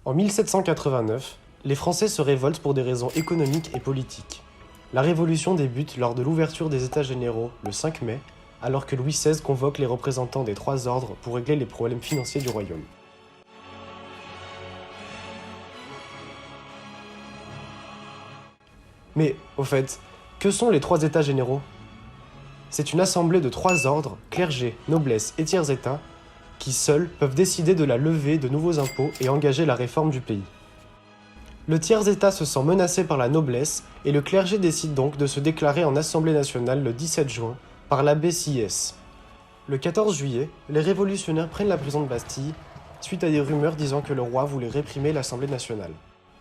En 1789, les Français se révoltent pour des raisons économiques et politiques. La révolution débute lors de l'ouverture des États généraux le 5 mai, alors que Louis XVI convoque les représentants des trois ordres pour régler les problèmes financiers du royaume. Mais, au fait, que sont les trois États généraux? C'est une assemblée de trois ordres, clergé, noblesse et tiers-État, qui seuls peuvent décider de la levée de nouveaux impôts et engager la réforme du pays. Le tiers-État se sent menacé par la noblesse et le clergé décide donc de se déclarer en Assemblée nationale le 17 juin par l'abbé Sieyès. Le 14 juillet, les révolutionnaires prennent la prison de Bastille suite à des rumeurs disant que le roi voulait réprimer l'Assemblée nationale.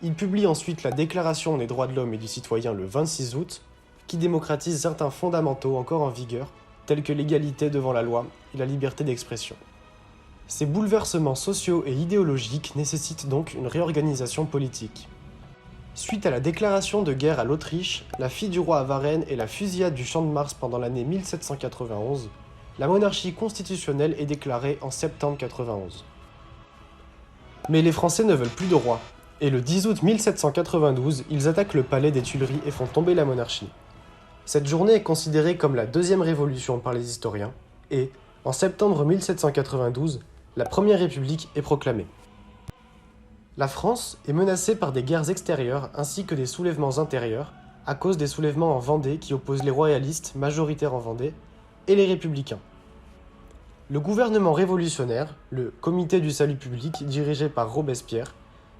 Ils publient ensuite la Déclaration des droits de l'homme et du citoyen le 26 août, qui démocratise certains fondamentaux encore en vigueur, tels que l'égalité devant la loi et la liberté d'expression. Ces bouleversements sociaux et idéologiques nécessitent donc une réorganisation politique. Suite à la déclaration de guerre à l'Autriche, la fille du roi à Varennes et la fusillade du Champ de Mars pendant l'année 1791, la monarchie constitutionnelle est déclarée en septembre 91. Mais les Français ne veulent plus de roi, et le 10 août 1792, ils attaquent le palais des Tuileries et font tomber la monarchie. Cette journée est considérée comme la deuxième révolution par les historiens, et, en septembre 1792, la Première République est proclamée. La France est menacée par des guerres extérieures ainsi que des soulèvements intérieurs, à cause des soulèvements en Vendée qui opposent les royalistes, majoritaires en Vendée, et les républicains. Le gouvernement révolutionnaire, le Comité du salut public dirigé par Robespierre,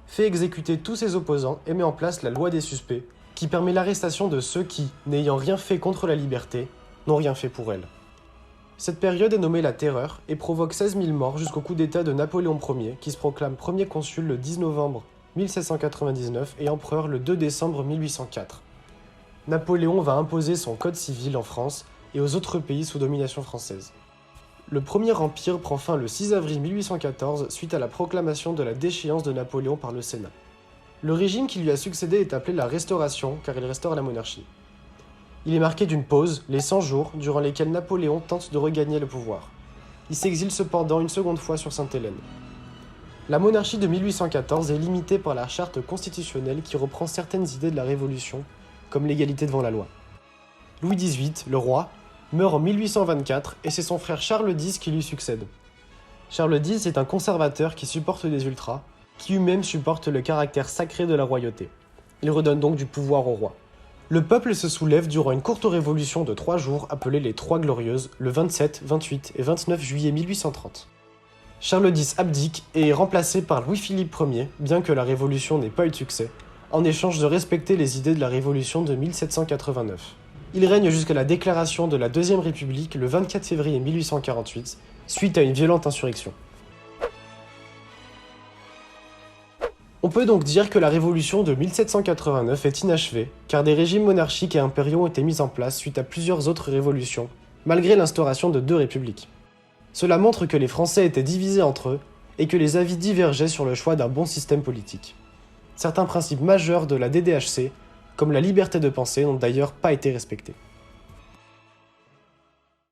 fait exécuter tous ses opposants et met en place la loi des suspects, qui permet l'arrestation de ceux qui, n'ayant rien fait contre la liberté, n'ont rien fait pour elle. Cette période est nommée la Terreur et provoque 16 000 morts jusqu'au coup d'État de Napoléon Ier, qui se proclame premier consul le 10 novembre 1799 et empereur le 2 décembre 1804. Napoléon va imposer son code civil en France et aux autres pays sous domination française. Le Premier Empire prend fin le 6 avril 1814 suite à la proclamation de la déchéance de Napoléon par le Sénat. Le régime qui lui a succédé est appelé la Restauration car il restaure la monarchie. Il est marqué d'une pause, les 100 jours, durant lesquels Napoléon tente de regagner le pouvoir. Il s'exile cependant une seconde fois sur Sainte-Hélène. La monarchie de 1814 est limitée par la charte constitutionnelle qui reprend certaines idées de la Révolution, comme l'égalité devant la loi. Louis XVIII, le roi, meurt en 1824 et c'est son frère Charles X qui lui succède. Charles X est un conservateur qui supporte des ultras, qui eux-mêmes supportent le caractère sacré de la royauté. Il redonne donc du pouvoir au roi. Le peuple se soulève durant une courte révolution de 3 jours appelée les Trois Glorieuses, le 27, 28 et 29 juillet 1830. Charles X abdique et est remplacé par Louis-Philippe Ier, bien que la révolution n'ait pas eu de succès, en échange de respecter les idées de la révolution de 1789. Il règne jusqu'à la déclaration de la Deuxième République le 24 février 1848, suite à une violente insurrection. On peut donc dire que la révolution de 1789 est inachevée, car des régimes monarchiques et impériaux ont été mis en place suite à plusieurs autres révolutions, malgré l'instauration de 2 républiques. Cela montre que les Français étaient divisés entre eux, et que les avis divergeaient sur le choix d'un bon système politique. Certains principes majeurs de la DDHC, comme la liberté de penser, n'ont d'ailleurs pas été respectés.